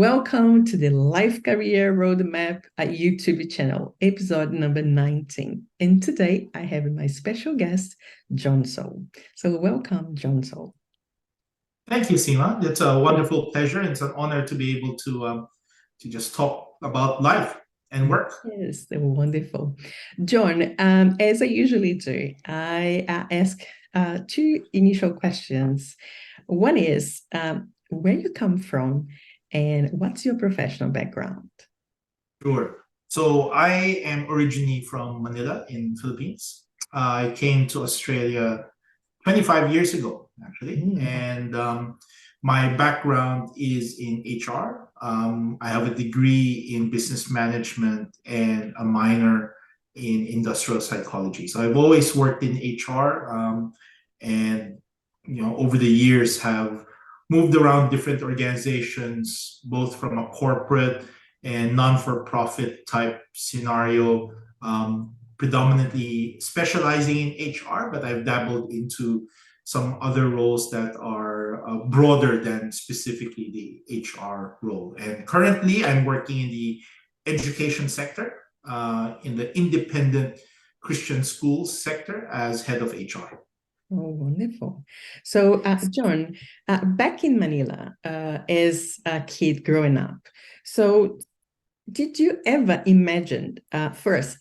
Welcome to the Life Career Roadmap at YouTube channel, episode number 19. And today I have my special guest, John Soul. So welcome, John Soul. Thank you, Seema. It's a wonderful pleasure. It's an honor to be able to just talk about life and work. Yes, wonderful. John, as I usually do, I ask two initial questions. One is where you come from and what's your professional background? Sure. So I am originally from Manila in Philippines. I came to Australia 25 years ago, actually, and my background is in HR. I have a degree in business management and a minor in industrial psychology. So I've always worked in HR, and over the years have moved around different organizations, both from a corporate and non-for-profit type scenario, predominantly specializing in HR, but I've dabbled into some other roles that are broader than specifically the HR role. And currently, I'm working in the education sector, in the independent Christian schools sector as head of HR. Oh, wonderful. So, John, back in Manila, as a kid growing up, so did you ever imagine first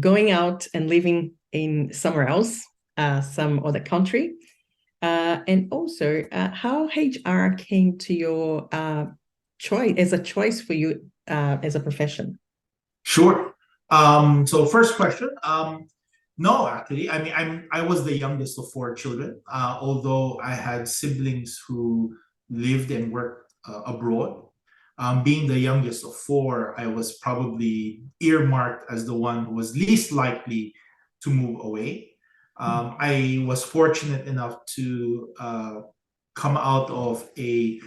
going out and living in somewhere else, some other country? And also, how HR came to your choice as a choice for you as a profession? Sure. So first question. No, actually, I mean, I was the youngest of four children. Although I had siblings who lived and worked abroad. Being the youngest of four, I was probably earmarked as the one who was least likely to move away. I was fortunate enough to come out of a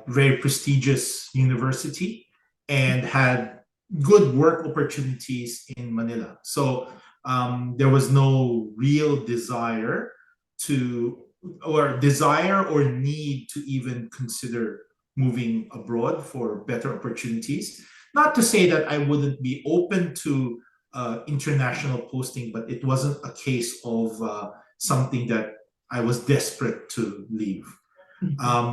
very prestigious university and had good work opportunities in Manila. So there was no real desire or need to even consider moving abroad for better opportunities. Not to say that I wouldn't be open to international posting, but it wasn't a case of something that I was desperate to leave.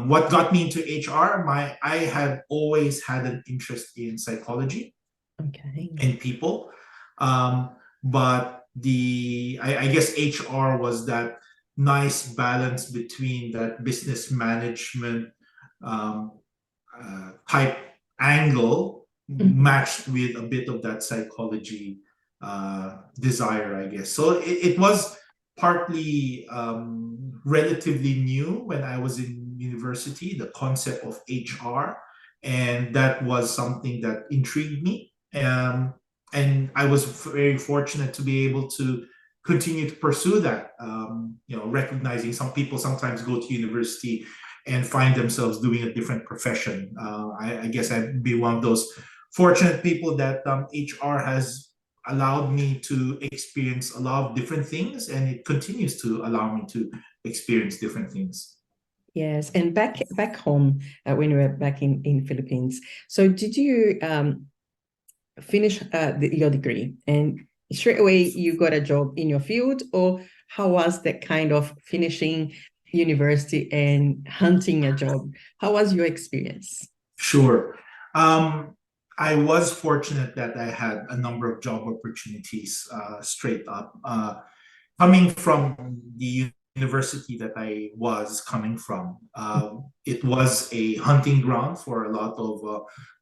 What got me into HR? I had always had an interest in psychology and people, but I guess HR was that nice balance between that business management type angle matched with a bit of that psychology desire, I guess. So it was partly relatively new when I was in university, the concept of HR, and that was something that intrigued me. And I was very fortunate to be able to continue to pursue that. Recognizing some people sometimes go to university and find themselves doing a different profession. I guess I'd be one of those fortunate people that HR has allowed me to experience a lot of different things, and it continues to allow me to experience different things. Yes, and back home when you were back in Philippines. So did you finish your degree and straight away you got a job in your field, or how was that kind of finishing university and hunting a job? How was your experience? Sure. I was fortunate that I had a number of job opportunities straight up. Coming from the university that I was coming from, it was a hunting ground for a lot of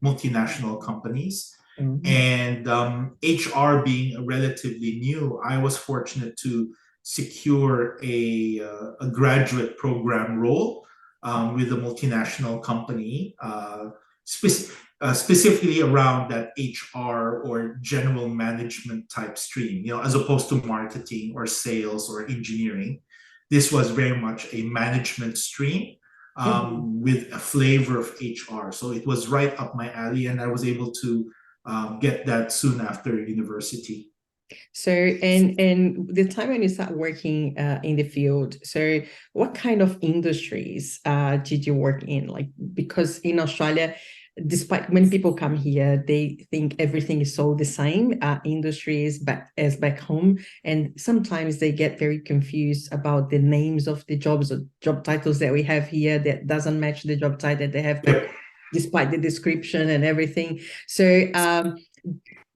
multinational companies. And HR being relatively new, I was fortunate to secure a graduate program role with a multinational company, specifically around that HR or general management type stream, as opposed to marketing or sales or engineering. This was very much a management stream with a flavor of HR. So it was right up my alley, and I was able to get that soon after university. So, and the time when you start working in the field, so what kind of industries did you work in? Like, because in Australia, despite many people come here, they think everything is so the same, industries back as back home, and sometimes they get very confused about the names of the jobs or job titles that we have here that doesn't match the job title that they have back, Yep. despite the description and everything. So,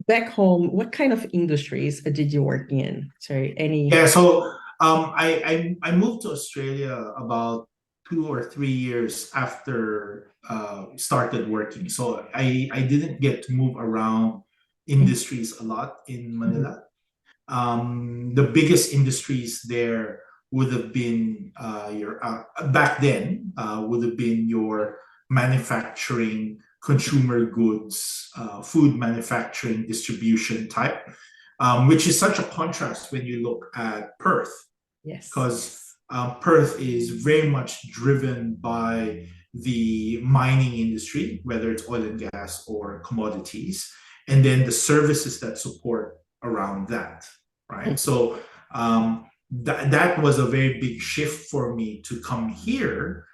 back home, what kind of industries did you work in? So any. Yeah, so I moved to Australia about 2 or 3 years after started working. So I didn't get to move around industries a lot in Mhm. Manila. The biggest industries there would have been your back then would have been your manufacturing, consumer goods, food manufacturing, distribution type, which is such a contrast when you look at Perth, Yes. because Perth is very much driven by the mining industry, whether it's oil and gas or commodities, and then the services that support around that, right? So that was a very big shift for me to come here,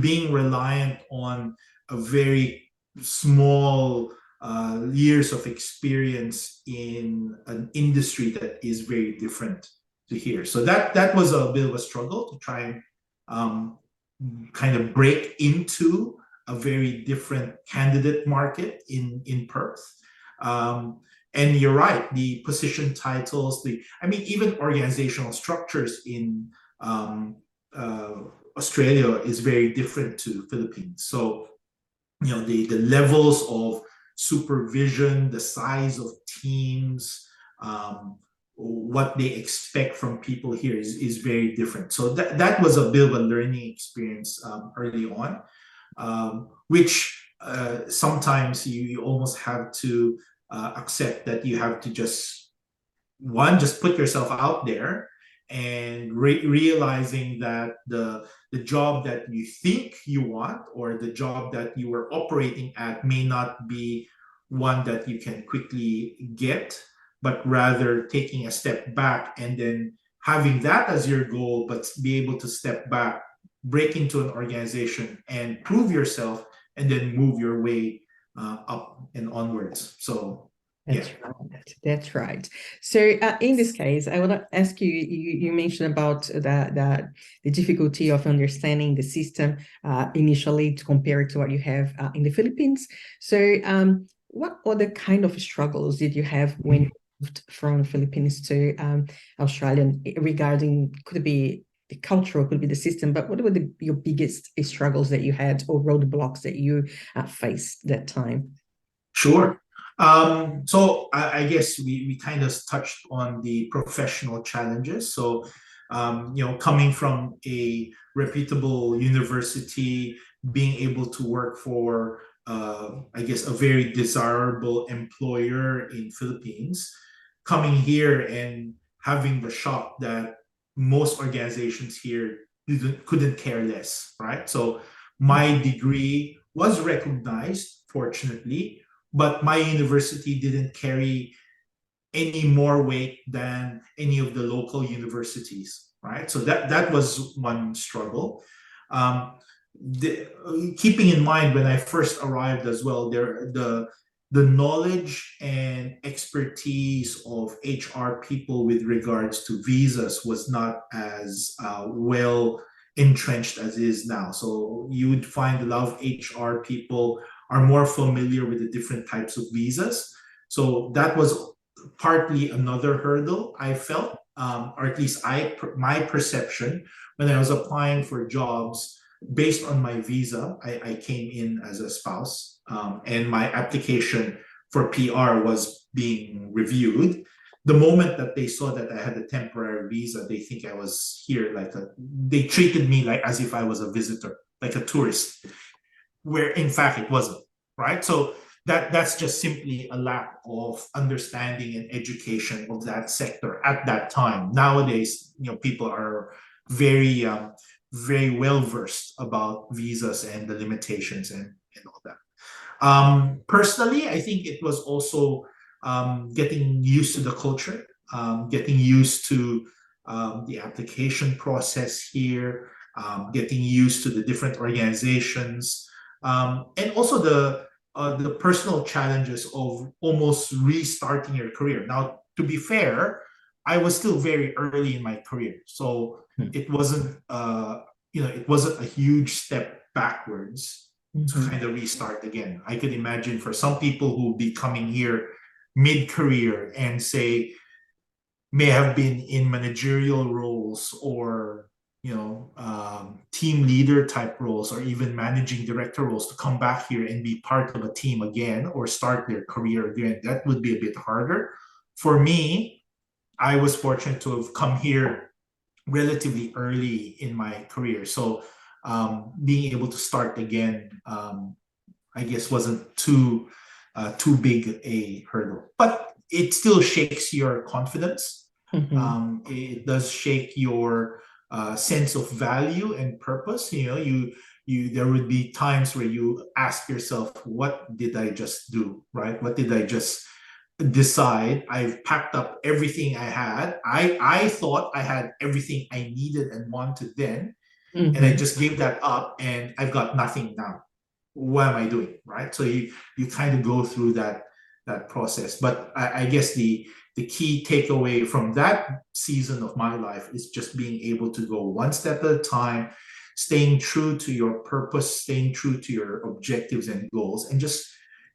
being reliant on a very small years of experience in an industry that is very different to here. So that was a bit of a struggle to try and um, kind of break into a very different candidate market in Perth. Um, and you're right, the position titles, even organizational structures in um, uh, Australia is very different to Philippines. So the levels of supervision, the size of teams, what they expect from people here is very different. So that was a bit of a learning experience early on, which sometimes you almost have to accept that you have to just put yourself out there, and realizing that the job that you think you want, or the job that you are operating at, may not be one that you can quickly get, but rather taking a step back and then having that as your goal, but be able to step back, break into an organization and prove yourself, and then move your way up and onwards. So yeah. That's right. That's right. So, in this case, I want to ask you. You mentioned about the difficulty of understanding the system initially to compare it to what you have in the Philippines. So, what other kind of struggles did you have when you moved from Philippines to Australia regarding, could it be the culture, could it be the system, but what were your biggest struggles that you had or roadblocks that you faced that time? Sure. So I guess we kind of touched on the professional challenges. So, coming from a reputable university, being able to work for, I guess, a very desirable employer in Philippines, coming here and having the shock that most organizations here couldn't care less, right? So my degree was recognized, fortunately, but my university didn't carry any more weight than any of the local universities, right? So that was one struggle. Um, Keeping in mind, when I first arrived as well, the knowledge and expertise of HR people with regards to visas was not as well entrenched as it is now. So you would find a lot of HR people are more familiar with the different types of visas. So that was partly another hurdle I felt, or at least my perception when I was applying for jobs based on my visa. I came in as a spouse, and my application for PR was being reviewed. The moment that they saw that I had a temporary visa, they think I was here they treated me like as if I was a visitor, like a tourist, where in fact it wasn't, right? So that's just simply a lack of understanding and education of that sector at that time. Nowadays, people are very very well versed about visas and the limitations and all that. Personally, I think it was also getting used to the culture, getting used to the application process here, getting used to the different organizations, and also the personal challenges of almost restarting your career. Now, to be fair, I was still very early in my career, so it wasn't it wasn't a huge step backwards to kind of restart again. I could imagine for some people who will be coming here mid-career and say may have been in managerial roles or team leader type roles or even managing director roles to come back here and be part of a team again or start their career again. That would be a bit harder. For me, I was fortunate to have come here relatively early in my career. So being able to start again, I guess, wasn't too big a hurdle. But it still shakes your confidence. It does shake your sense of value and purpose. You there would be times where you ask yourself, what did I just do, right? What did I just decide? I've packed up everything I had. I thought I had everything I needed and wanted then, and I just gave that up, and I've got nothing now. What am I doing, right? So you kind of go through that process. But I guess the key takeaway from that season of my life is just being able to go one step at a time, staying true to your purpose, staying true to your objectives and goals, and just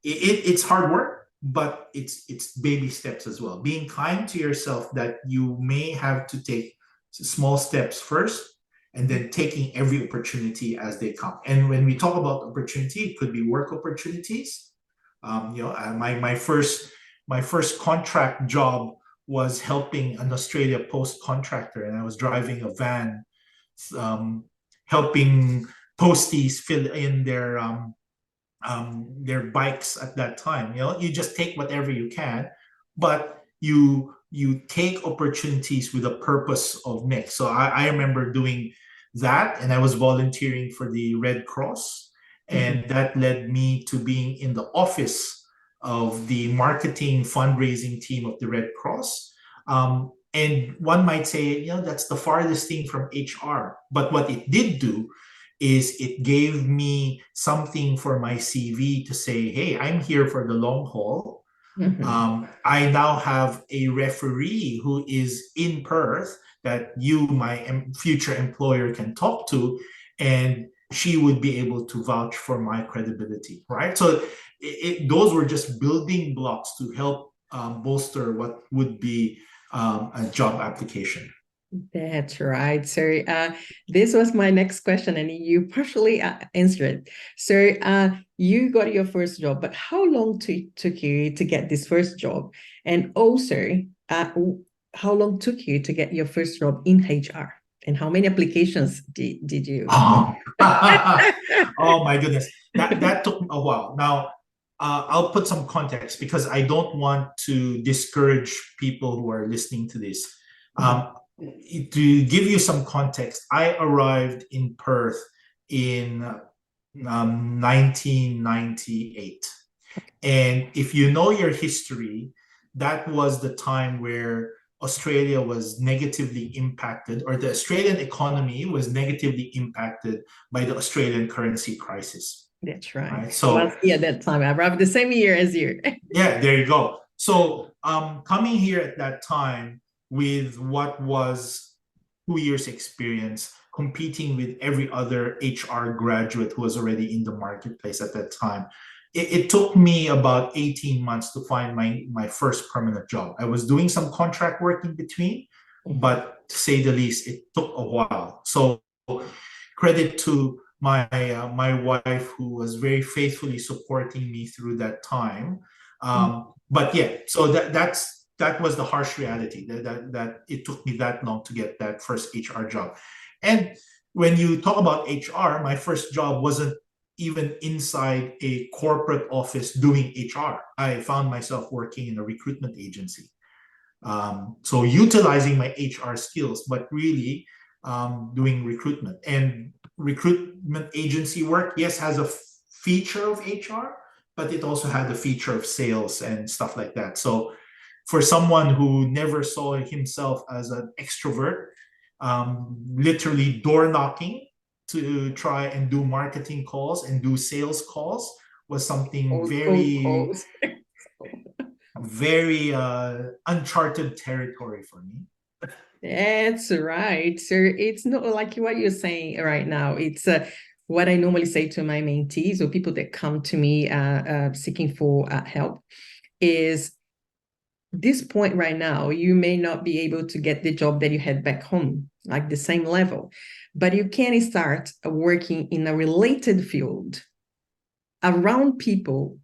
it's hard work, but it's baby steps as well. Being kind to yourself that you may have to take small steps first, and then taking every opportunity as they come. And when we talk about opportunity, it could be work opportunities. My first contract job was helping an Australia Post contractor, and I was driving a van, helping posties fill in their bikes at that time. You just take whatever you can, but you take opportunities with a purpose of next. So I remember doing that, and I was volunteering for the Red Cross, and that led me to being in the office of the marketing fundraising team of the Red Cross. And one might say, that's the farthest thing from HR. But what it did do is it gave me something for my CV to say, hey, I'm here for the long haul. I now have a referee who is in Perth that you, my future employer, can talk to, and she would be able to vouch for my credibility, right? So those were just building blocks to help bolster what would be a job application. That's right. So this was my next question, and you partially answered it. So you got your first job, but how long took you to get this first job? And also, how long took you to get your first job in HR? And how many applications did you? Oh, oh my goodness. That took a while. Now, I'll put some context because I don't want to discourage people who are listening to this. To give you some context, I arrived in Perth in 1998. And if you know your history, that was the time where Australia was negatively impacted, or the Australian economy was negatively impacted by the Australian currency crisis. That's right. Right? So yeah, that time I arrived the same year as you. Yeah, there you go. So coming here at that time with what was 2 years experience, competing with every other HR graduate who was already in the marketplace at that time, it took me about 18 months to find my first permanent job. I was doing some contract work in between, but to say the least, it took a while. So credit to my wife, who was very faithfully supporting me through that time. But yeah, so that was the harsh reality, that it took me that long to get that first HR job. And when you talk about HR, my first job wasn't even inside a corporate office doing HR. I found myself working in a recruitment agency. So utilizing my HR skills, but really doing recruitment. And recruitment agency work, yes, has a feature of HR, but it also had the feature of sales and stuff like that. So for someone who never saw himself as an extrovert, literally door knocking to try and do marketing calls and do sales calls was something Cold very, calls. very uncharted territory for me. That's right. So it's not like what you're saying right now. It's what I normally say to my mentees or people that come to me seeking for help is this point right now, you may not be able to get the job that you had back home, like the same level, but you can start working in a related field around people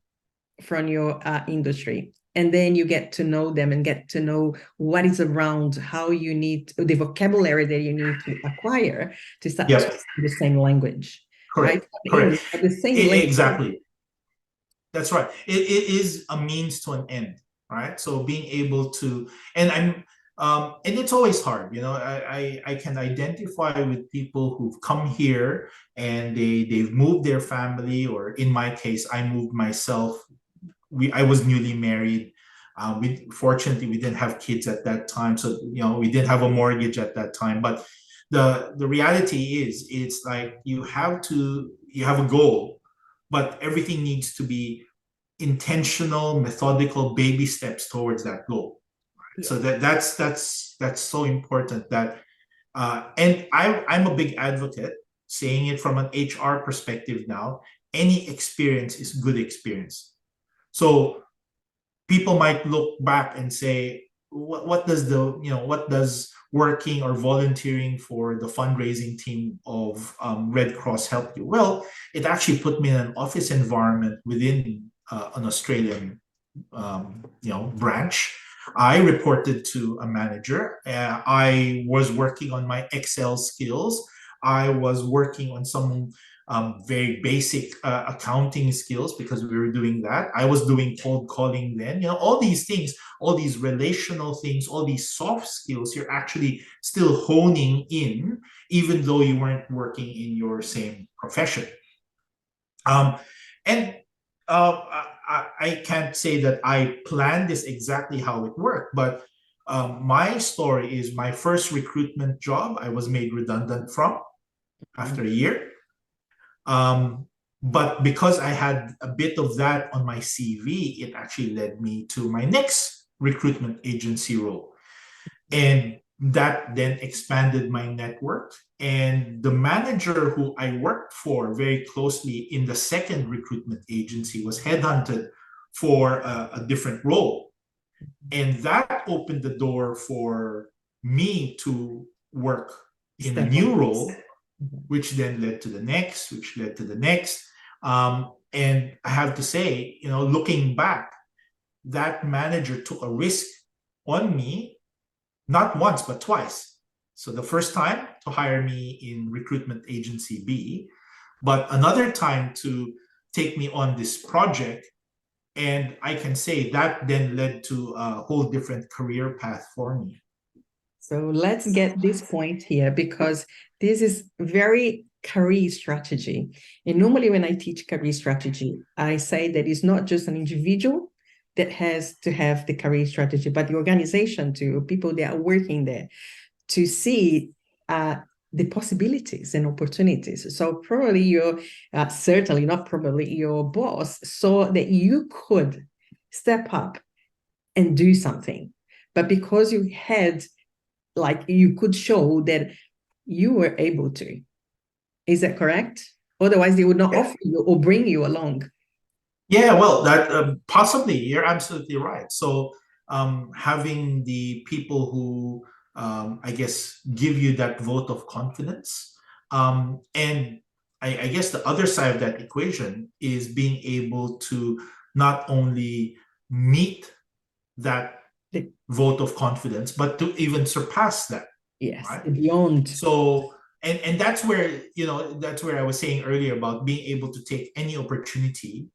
from your industry. And then you get to know them and get to know what is around, how you need the vocabulary that you need to acquire to start Yep. speaking the same language, right? Correct. The same language. Exactly. That's right. It is a means to an end, right? So being able to, and it's always hard, I can identify with people who've come here and they've moved their family, or in my case, I moved myself. I was newly married. Fortunately, we didn't have kids at that time, so we didn't have a mortgage at that time. But the reality is, it's like you have a goal, but everything needs to be intentional, methodical, baby steps towards that goal. Right? So that's so important. And I'm a big advocate, saying it from an HR perspective now. Any experience is good experience. So people might look back and say, what does working or volunteering for the fundraising team of Red Cross help you? Well, it actually put me in an office environment within an Australian branch. I reported to a manager. I was working on my Excel skills. I was working on some very basic accounting skills because we were doing that. I was doing cold calling then. All these things, all these relational things, all these soft skills, you're actually still honing in, even though you weren't working in your same profession. And I can't say that I planned this exactly how it worked, but my story is my first recruitment job, I was made redundant from after a year. But because I had a bit of that on my CV, it actually led me to my next recruitment agency role. And that then expanded my network. And the manager who I worked for very closely in the second recruitment agency was headhunted for a different role. And that opened the door for me to work in a new role, which then led to the next, which led to the next. And I have to say, looking back, that manager took a risk on me, not once, but twice. So the first time to hire me in recruitment agency B, but another time to take me on this project. And I can say that then led to a whole different career path for me. So let's get this point here, because this is very career strategy. And normally when I teach career strategy, I say that it's not just an individual that has to have the career strategy, but the organization too, people that are working there, to see the possibilities and opportunities. So probably certainly not probably, your boss saw that you could step up and do something. But because you had, you could show that you were able to. Is that correct? Otherwise, they would not offer you or bring you along. Yeah, well, that possibly, you're absolutely right. So having the people who, I guess, give you that vote of confidence. And I guess the other side of that equation is being able to not only meet that vote of confidence, but to even surpass that. Yes, right? Beyond. So, and that's where, that's where I was saying earlier about being able to take any opportunity,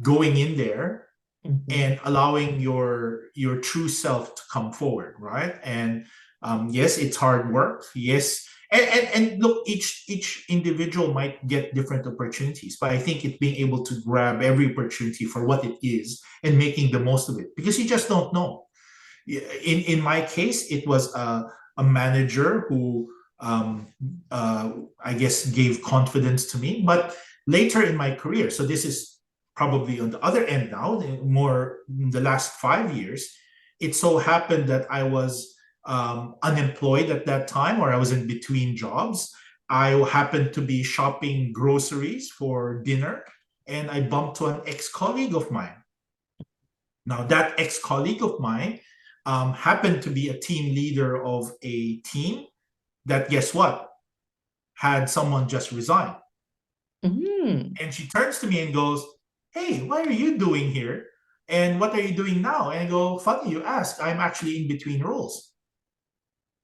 going in there and allowing your true self to come forward, right? And yes, it's hard work. Yes, And look, each individual might get different opportunities, but I think it's being able to grab every opportunity for what it is and making the most of it, because you just don't know. In my case, it was a manager who I guess gave confidence to me. But later in my career, so this is probably on the other end now, more in the last 5 years, it so happened that I was unemployed at that time, or I was in between jobs. I happened to be shopping groceries for dinner, and I bumped to an ex-colleague of mine. Now, that ex-colleague of mine happened to be a team leader of a team that, guess what, had someone just resign. And she turns to me and goes, "Hey, what are you doing here? And what are you doing now?" And I go, "Funny you ask, I'm actually in between roles."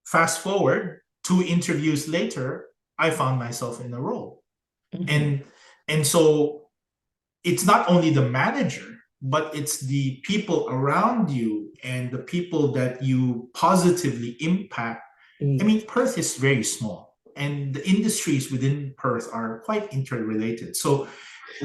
Fast forward 2 interviews later, I found myself in a role. And so it's not only the manager, but it's the people around you and the people that you positively impact. I mean, Perth is very small, and the industries within Perth are quite interrelated. So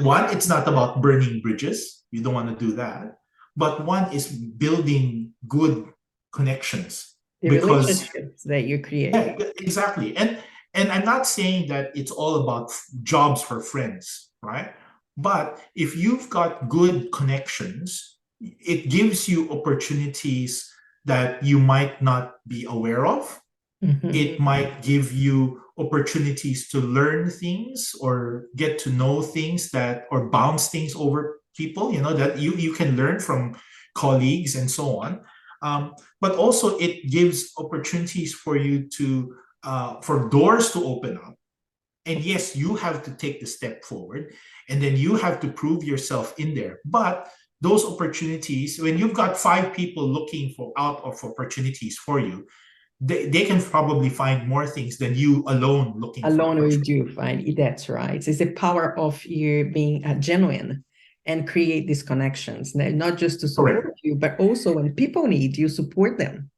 one, it's not about burning bridges. You don't want to do that. But one is building good connections. The relationships that you create. Yeah, exactly. And I'm not saying that it's all about jobs for friends, right? But if you've got good connections, it gives you opportunities that you might not be aware of. It might give you opportunities to learn things or get to know things that, or bounce things over people, that you can learn from colleagues and so on. But also it gives opportunities for you to, for doors to open up. And yes, you have to take the step forward, and then you have to prove yourself in there. But those opportunities, when you've got 5 people looking for out of opportunities for you, they can probably find more things than you alone looking alone for. we do find it. That's right. It's the power of you being genuine and create these connections, not just to support you, but also when people need you, support them.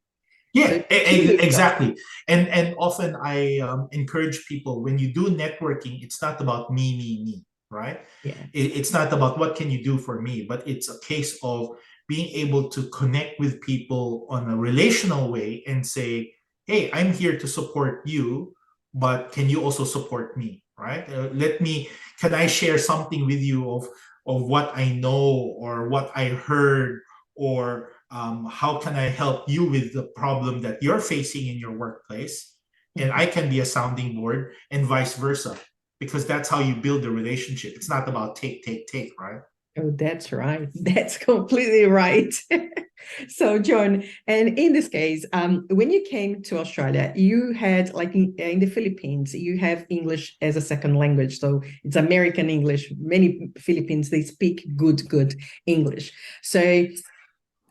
Yeah, so exactly. And often I encourage people, when you do networking, it's not about me, right? Yeah. It's not about what can you do for me, but it's a case of being able to connect with people on a relational way and say, "Hey, I'm here to support you, but can you also support me?" Right? Can I share something with you of what I know or what I heard, or how can I help you with the problem that you're facing in your workplace? And I can be a sounding board, and vice versa, because that's how you build a relationship. It's not about take, right? Oh, that's right. That's completely right. So, John, and in this case, when you came to Australia, you had, like in the Philippines, you have English as a second language. So it's American English. Many Philippines, they speak good English. So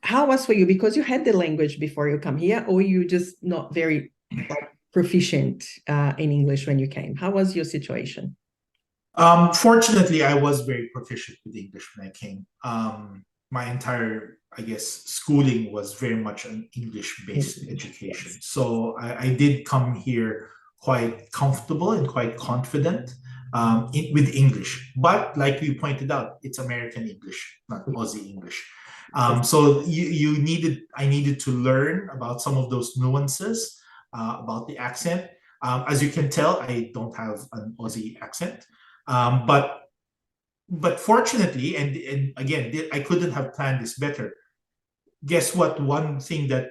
how was for you? Because you had the language before you come here, or you just not very proficient in English when you came? How was your situation? Fortunately, I was very proficient with English when I came. My entire, I guess, schooling was very much an English-based education. Yes. So I did come here quite comfortable and quite confident with English. But like you pointed out, it's American English, not Aussie English. So I needed to learn about some of those nuances, about the accent. As you can tell, I don't have an Aussie accent. But fortunately, and again, I couldn't have planned this better. Guess what? One thing that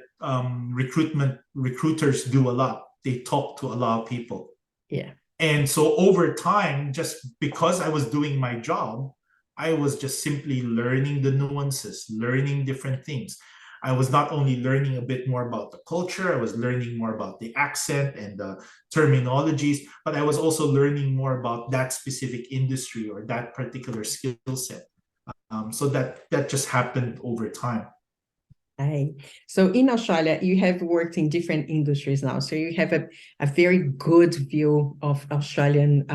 recruiters do a lot, they talk to a lot of people. Yeah. And so over time, just because I was doing my job, I was just simply learning the nuances, learning different things. I was not only learning a bit more about the culture, I was learning more about the accent and the terminologies, but I was also learning more about that specific industry or that particular skill set. So that just happened over time. Hey. So in Australia, you have worked in different industries now. So you have a very good view of Australian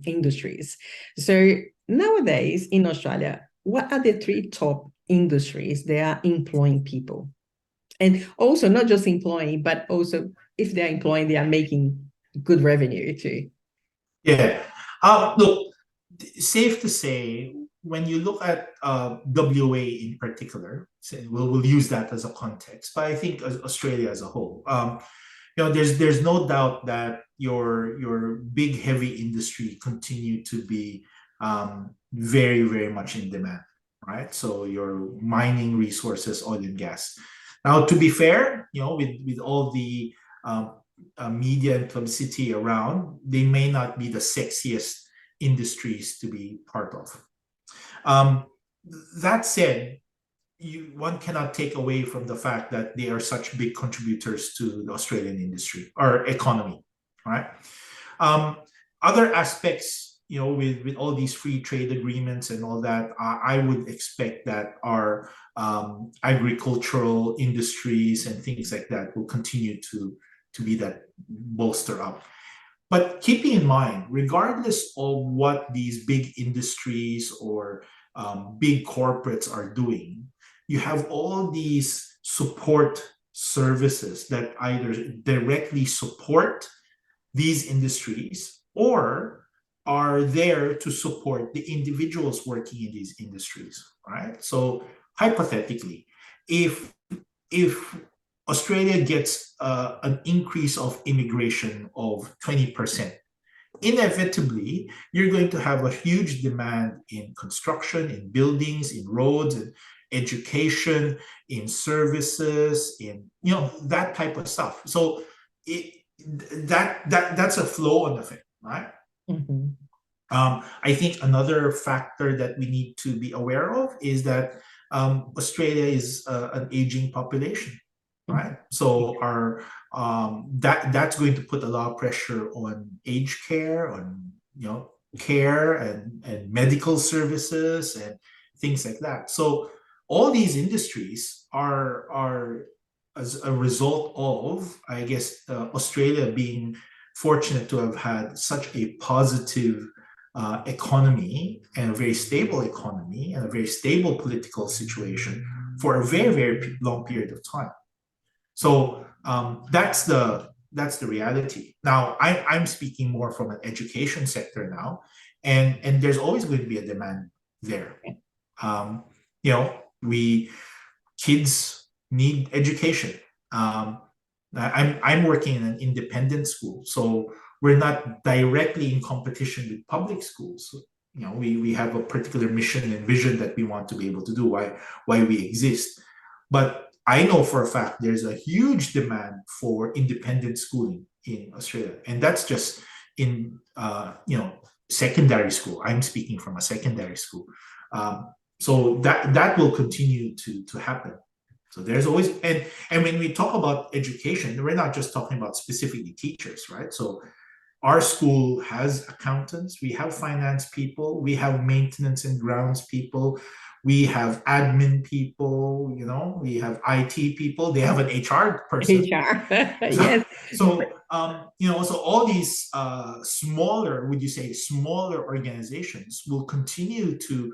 industries. So nowadays in Australia, what are the 3 top industries that are employing people? And also not just employing, but also if they're employing, they are making good revenue too. Yeah. Look, safe to say, when you look at WA in particular, we'll use that as a context, but I think Australia as a whole, there's no doubt that your big heavy industry continue to be very, very much in demand, right? So your mining resources, oil and gas. Now, to be fair, with all the media and publicity around, they may not be the sexiest industries to be part of. Um, that said, one cannot take away from the fact that they are such big contributors to the Australian industry or economy, right? Um, Other aspects, with all these free trade agreements and all that, I would expect that our agricultural industries and things like that will continue to be that bolster up. But keeping in mind, regardless of what these big industries or big corporates are doing, you have all these support services that either directly support these industries or are there to support the individuals working in these industries, right? So hypothetically, if Australia gets an increase of immigration of 20%, inevitably, you're going to have a huge demand in construction, in buildings, in roads, in education, in services, in that type of stuff. So that's a flow-on effect, right? Mm-hmm. I think another factor that we need to be aware of is that Australia is an aging population, right? So that's going to put a lot of pressure on aged care, on care and medical services and things like that. So all these industries are as a result of, I guess, Australia being fortunate to have had such a positive economy and a very stable economy and a very stable political situation for a very, very long period of time. So that's the reality. Now, I'm speaking more from an education sector now, and there's always going to be a demand there. Kids need education. I'm working in an independent school, so we're not directly in competition with public schools. We have a particular mission and vision that we want to be able to do, why we exist. But I know for a fact there's a huge demand for independent schooling in Australia, and that's just in secondary school. I'm speaking from a secondary school, so that will continue to happen. So there's always and when we talk about education, we're not just talking about specifically teachers, right? So our school has accountants, we have finance people, we have maintenance and grounds people, we have admin people, we have IT people, they have an HR person. HR, yes. So all these smaller organizations will continue to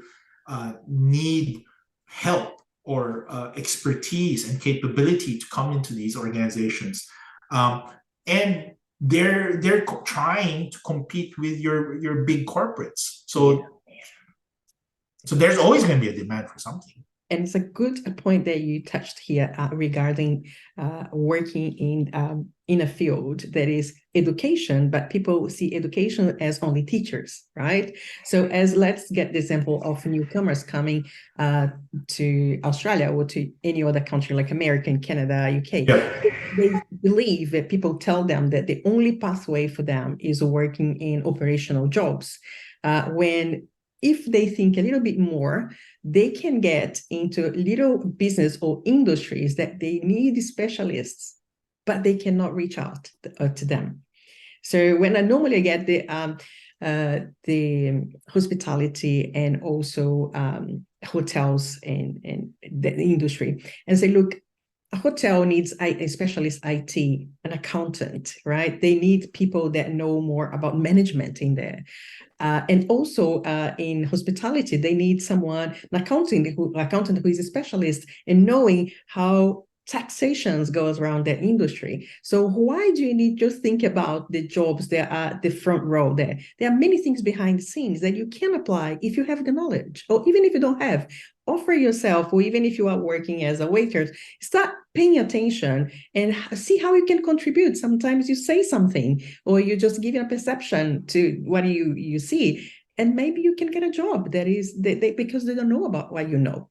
need help or expertise and capability to come into these organizations, and they're trying to compete with your big corporates. So there's always going to be a demand for something. And it's a good point that you touched here regarding working in a field that is education, but people see education as only teachers, right? So let's get the example of newcomers coming to Australia or to any other country like America, Canada, UK. Yep. They believe that people tell them that the only pathway for them is working in operational jobs. When if they think a little bit more, they can get into little business or industries that they need specialists, but they cannot reach out to them. So when I normally get the hospitality and also hotels and the industry and say, look, a hotel needs a specialist IT, an accountant, right? They need people that know more about management in there. And also in hospitality, they need an accountant who is a specialist in knowing how taxations goes around that industry. So why do you need to think about the jobs that are the front row there? There are many things behind the scenes that you can apply if you have the knowledge, or even if you don't have. Offer yourself, or even if you are working as a waiter, start paying attention and see how you can contribute. Sometimes you say something, or you just give a perception to what you see, and maybe you can get a job that is because they don't know about what you know,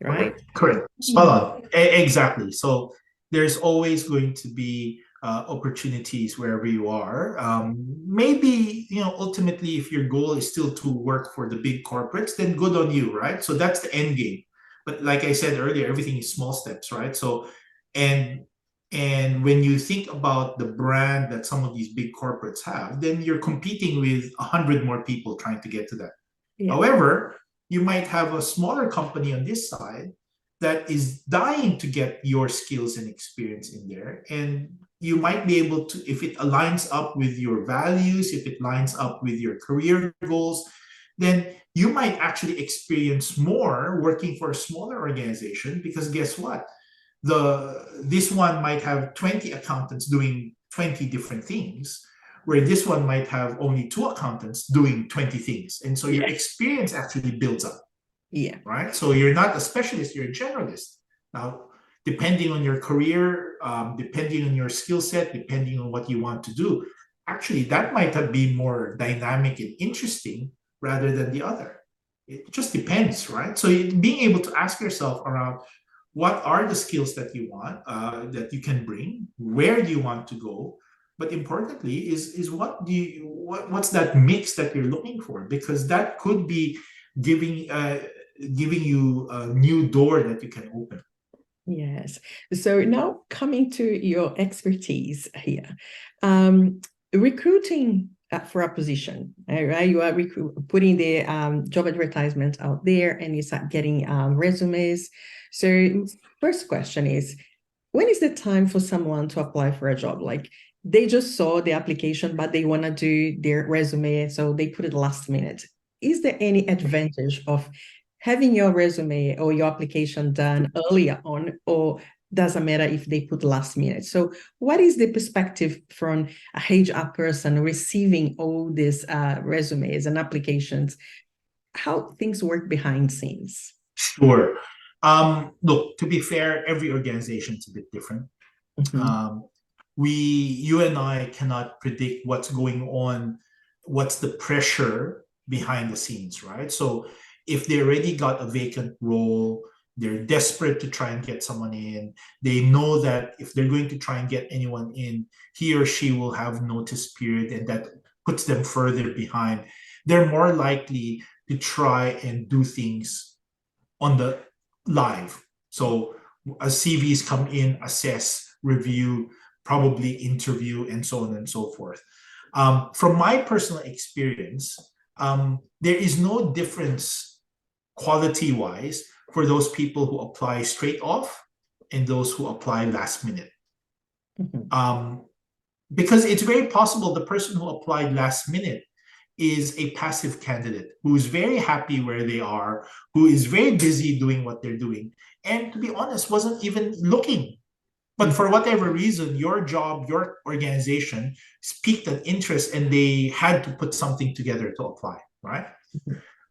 right? Correct. Spot on. Exactly. So there's always going to be opportunities wherever you are. Maybe, ultimately, if your goal is still to work for the big corporates, then good on you, right? So that's the end game. But like I said earlier, everything is small steps, right? So, and when you think about the brand that some of these big corporates have, then you're competing with 100 more people trying to get to that. Yeah. However, you might have a smaller company on this side that is dying to get your skills and experience in there. And you might be able to, if it aligns up with your values, if it lines up with your career goals, then you might actually experience more working for a smaller organization, because guess what? This one might have 20 accountants doing 20 different things, where this one might have only 2 accountants doing 20 things. And so your experience actually builds up. Yeah. Right. So you're not a specialist, you're a generalist. Now, depending on your career, depending on your skill set, depending on what you want to do, actually that might be more dynamic and interesting rather than the other. It just depends, right? So being able to ask yourself around, what are the skills that you want, that you can bring? Where do you want to go? But importantly, is what's that mix that you're looking for? Because that could be giving you a new door that you can open. Yes. So now coming to your expertise here, recruiting for a position, right? You are putting the job advertisement out there, and you start getting resumes. So first question is, when is the time for someone to apply for a job? Like, they just saw the application, but they want to do their resume, so they put it last minute. Is there any advantage of having your resume or your application done earlier on, or doesn't matter if they put last minute? So what is the perspective from a HR person receiving all these resumes and applications, how things work behind scenes? Sure. Look, to be fair, every organization is a bit different. You and I cannot predict what's going on, what's the pressure behind the scenes, right? So if they already got a vacant role, they're desperate to try and get someone in. They know that if they're going to try and get anyone in, he or she will have notice period, and that puts them further behind. They're more likely to try and do things on the live. So as CVs come in, assess, review, probably interview, and so on and so forth. From my personal experience, there is no difference quality-wise for those people who apply straight off and those who apply last minute. Because it's very possible the person who applied last minute is a passive candidate who is very happy where they are, who is very busy doing what they're doing, and to be honest, wasn't even looking. But for whatever reason, your job, your organization piqued an interest, and they had to put something together to apply, right?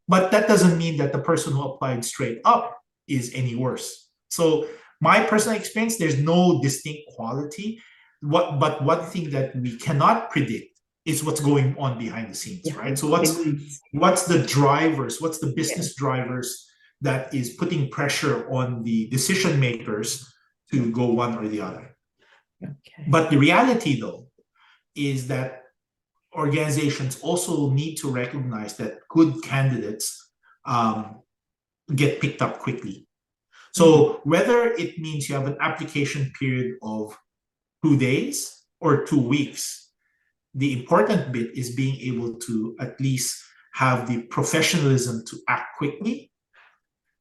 But that doesn't mean that the person who applied straight up is any worse. So my personal experience, there's no distinct quality. But one thing that we cannot predict is what's going on behind the scenes, right? So what's the drivers, what's the business drivers that is putting pressure on the decision makers to go one or the other. But the reality, though, is that organizations also need to recognize that good candidates get picked up quickly. So whether it means you have an application period of 2 days or 2 weeks, the important bit is being able to at least have the professionalism to act quickly,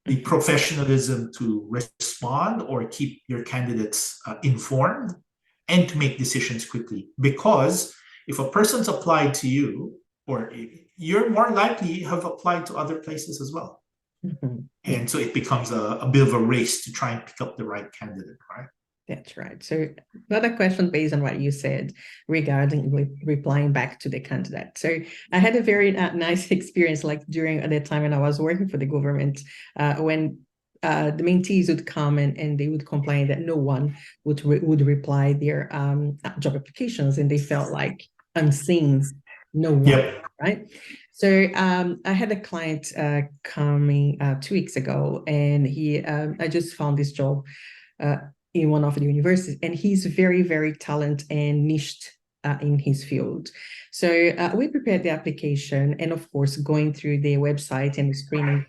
the professionalism to respond or keep your candidates informed, and to make decisions quickly. Because if a person's applied to you, or you're more likely have applied to other places as well. Mhm. And so it becomes a bit of a race to try and pick up the right candidate, right? That's right. So another question based on what you said regarding replying back to the candidate. So I had a very nice experience, like during at that time when I was working for the government, when the mentees would come and they would complain that no one would reply their job applications, and they felt like unseen. No one, Yep. right? So I had a client coming 2 weeks ago, and I just found this job uh, in one of the universities, and he's very, very talented and niched in his field. So we prepared the application, and of course, going through the website and the screening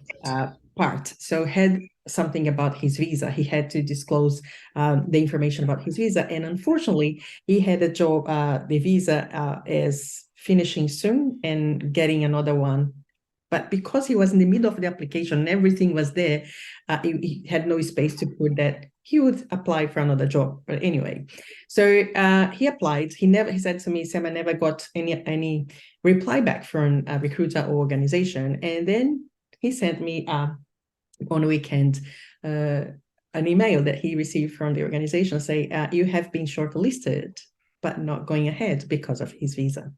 part. So had something about his visa. He had to disclose the information about his visa, and unfortunately, he had a job. The visa is finishing soon and getting another one. But because he was in the middle of the application and everything was there, he had no space to put that he would apply for another job. But anyway, so he applied. He said to me, Sam, I never got any reply back from a recruiter or organization. And then he sent me on a weekend an email that he received from the organization say, you have been shortlisted, but not going ahead because of his visa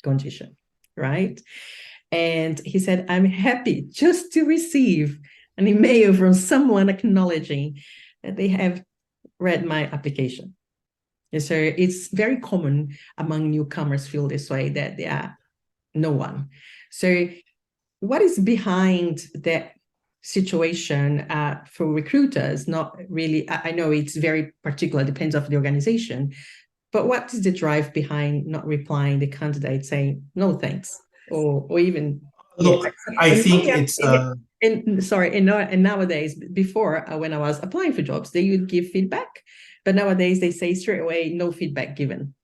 condition, right? And he said, I'm happy just to receive an email from someone acknowledging that they have read my application. And so it's very common among newcomers feel this way, that they are no one. So what is behind that situation for recruiters? Not really, I know it's very particular, depends on the organization, but what is the drive behind not replying the candidate saying, no, thanks? Or even Look, I and think it's and nowadays, before when I was applying for jobs, they would give feedback, but nowadays they say straight away no feedback given.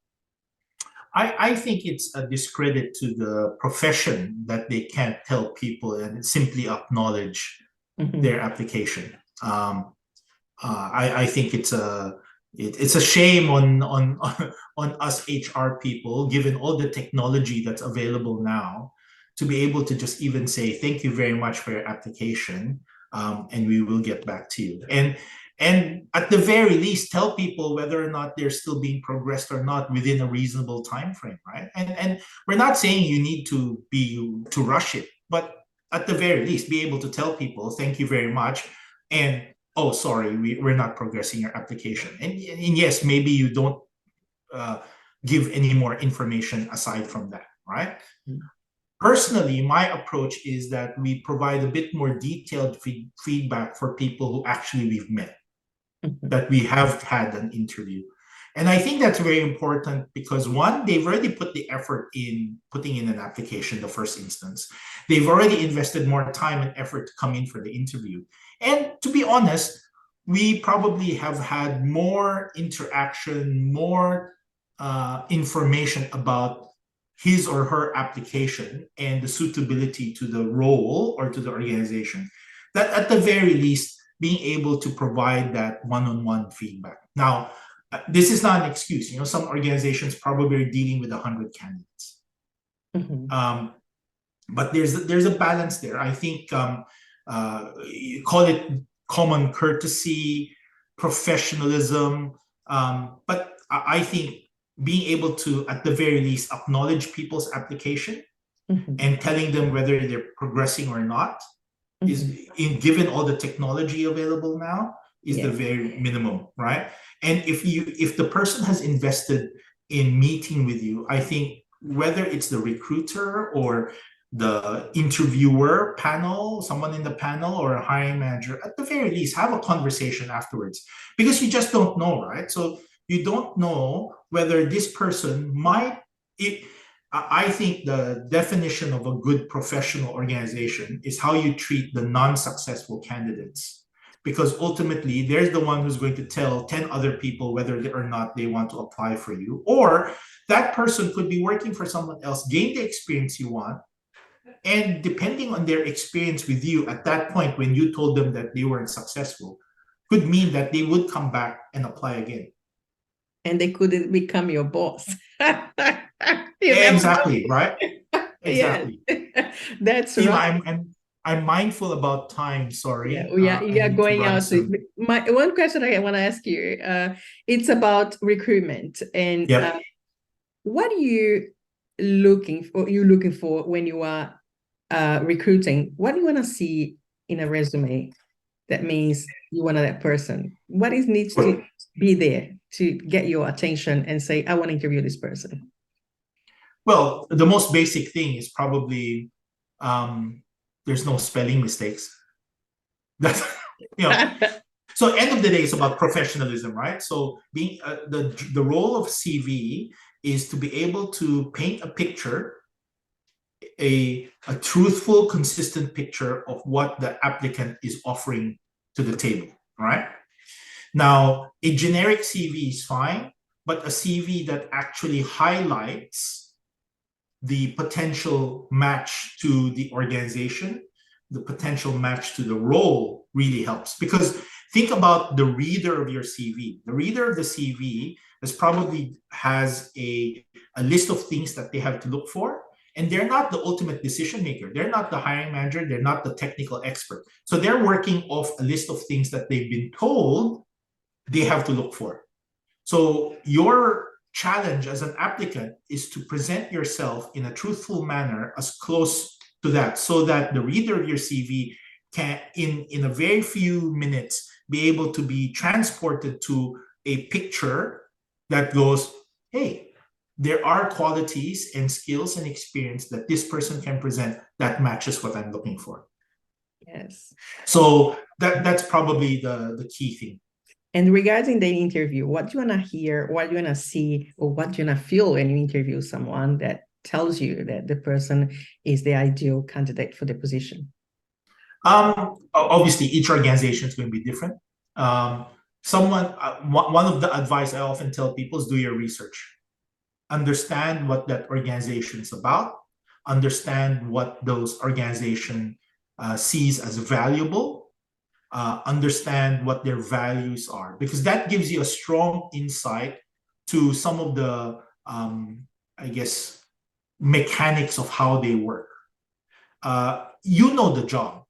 I think it's a discredit to the profession that they can't tell people and simply acknowledge their application. I think it's a shame on us HR people, given all the technology that's available now, to be able to just even say thank you very much for your application, and we will get back to you. And at the very least, tell people whether or not they're still being progressed or not within a reasonable time frame, right? And we're not saying you need to rush it, but at the very least, be able to tell people thank you very much, and oh, sorry, we're not progressing your application. And yes, maybe you don't give any more information aside from that, right? Mm-hmm. Personally, my approach is that we provide a bit more detailed feedback for people who actually we've met, that we have had an interview. And I think that's very important because one, they've already put the effort in putting in an application in the first instance. They've already invested more time and effort to come in for the interview. And to be honest, we probably have had more interaction, more information about his or her application and the suitability to the role or to the organization, that at the very least, being able to provide that one-on-one feedback. Now, this is not an excuse. You know, some organizations probably are dealing with 100 candidates. But there's a balance there. I think you call it common courtesy, professionalism, but I think being able to, at the very least, acknowledge people's application and telling them whether they're progressing or not is, given all the technology available now, is the very minimum, right? And if the person has invested in meeting with you, I think whether it's the recruiter or the interviewer panel, someone in the panel, or a hiring manager, at the very least, have a conversation afterwards, because you just don't know, right? So you don't know whether this person might. I think the definition of a good professional organization is how you treat the non-successful candidates, because ultimately they're the one who's going to tell 10 other people whether or not they want to apply for you, or that person could be working for someone else, gain the experience you want, and depending on their experience with you at that point when you told them that they weren't successful, could mean that they would come back and apply again. And they could become your boss. Exactly, right? Exactly. That's you right. know, I'm mindful about time. Yeah, Sorry, we I are need to going run out. soon. My one question I want to ask you, it's about recruitment and Yep. what are you looking for when you are recruiting? What do you want to see in a resume? That means you want that person. What is needs to be there to get your attention and say, I want to interview this person? Well, the most basic thing is probably um, there's no spelling mistakes. That's you know. So end of the day, it's about professionalism, right? So being the role of CV is to be able to paint a picture, a truthful, consistent picture of what the applicant is offering to the table, right? Now, a generic CV is fine, but a CV that actually highlights the potential match to the organization, the potential match to the role really helps. Because think about the reader of your CV. The reader of the CV probably has a list of things that they have to look for. And they're not the ultimate decision maker. They're not the hiring manager. They're not the technical expert. So they're working off a list of things that they've been told they have to look for. So your challenge as an applicant is to present yourself in a truthful manner as close to that so that the reader of your CV can in a very few minutes be able to be transported to a picture that goes, hey, there are qualities and skills and experience that this person can present that matches what I'm looking for. Yes. So that's probably the key thing. And regarding the interview, what do you want to hear, what do you want to see, or what do you want to feel when you interview someone that tells you that the person is the ideal candidate for the position? Obviously, each organization is going to be different. One of the advice I often tell people is do your research. Understand what that organization is about. Understand what those organization sees as valuable. Understand what their values are, because that gives you a strong insight to some of the, I guess, mechanics of how they work. You know the job.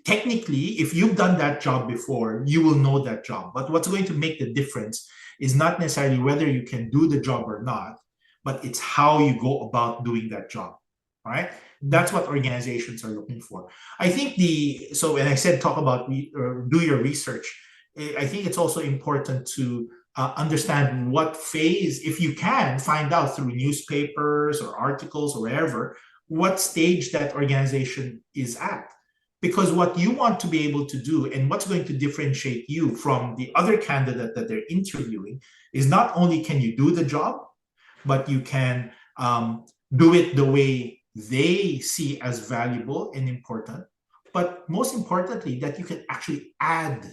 Technically, if you've done that job before, you will know that job. But what's going to make the difference is not necessarily whether you can do the job or not, but it's how you go about doing that job, right? That's what organizations are looking for. I think so when I said talk about do your research, I think it's also important to understand what phase, if you can find out through newspapers or articles or wherever, what stage that organization is at. Because what you want to be able to do and what's going to differentiate you from the other candidate that they're interviewing is not only can you do the job, but you can do it the way they see as valuable and important. But most importantly, that you can actually add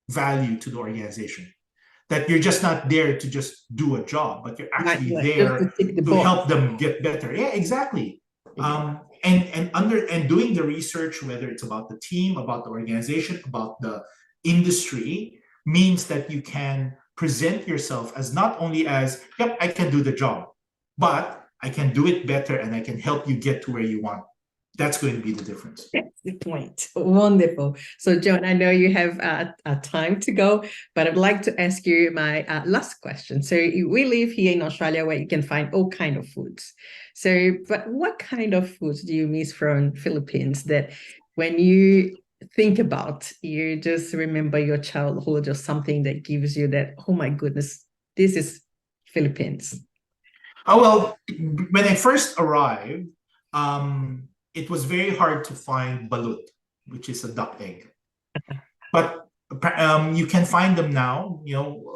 value to the organization. That you're just not there to just do a job, but you're actually there to help them get better. Yeah, exactly. And doing the research, whether it's about the team, about the organization, about the industry, means that you can present yourself as not only as, yep, I can do the job, but I can do it better and I can help you get to where you want. That's going to be the difference. That's the point. Wonderful. So, John, I know you have a time to go, but I'd like to ask you my last question. So, we live here in Australia where you can find all kinds of foods. So, but what kind of foods do you miss from Philippines that when you think about, you just remember your childhood or something that gives you that, oh my goodness, this is Philippines? Oh, well, when I first arrived, it was very hard to find balut, which is a duck egg. But you can find them now.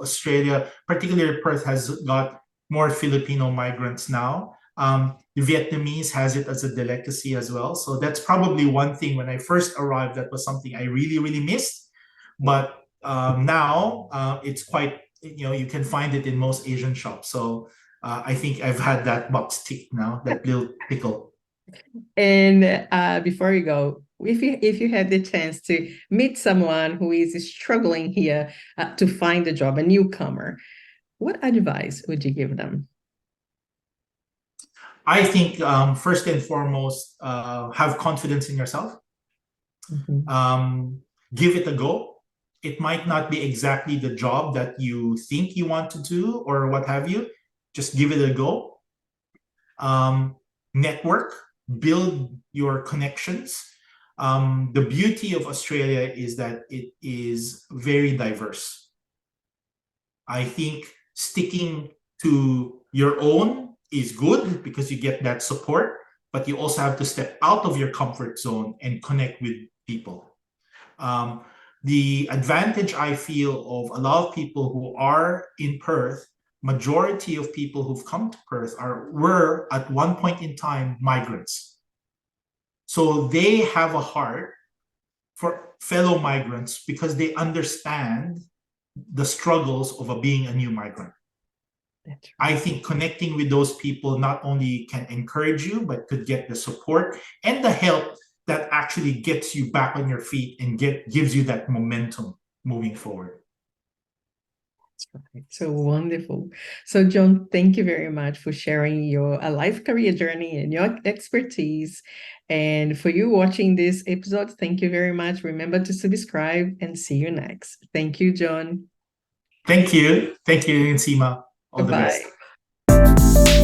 Australia, particularly Perth, has got more Filipino migrants now. The Vietnamese has it as a delicacy as well. So that's probably one thing. When I first arrived, that was something I really, really missed. But now it's quite, you can find it in most Asian shops. So I think I've had that box ticked now, that little pickle. And before you go, if you had the chance to meet someone who is struggling here to find a job, a newcomer, what advice would you give them? I think first and foremost, have confidence in yourself. Mhm. Give it a go. It might not be exactly the job that you think you want to do or what have you. Just give it a go. Network, build your connections. The beauty of Australia is that it is very diverse. I think sticking to your own is good because you get that support, but you also have to step out of your comfort zone and connect with people. Um, the advantage I feel of a lot of people who are in Perth, majority of people who've come to Perth were at one point in time migrants. So they have a heart for fellow migrants because they understand the struggles of being a new migrant. That's I right. think connecting with those people not only can encourage you, but could get the support and the help that actually gets you back on your feet and gives you that momentum moving forward. That's right. So wonderful. So, John, thank you very much for sharing your life career journey and your expertise. And for you watching this episode, thank you very much. Remember to subscribe and see you next. Thank you, John. Thank you. Thank you, Nsima. All the best. Bye.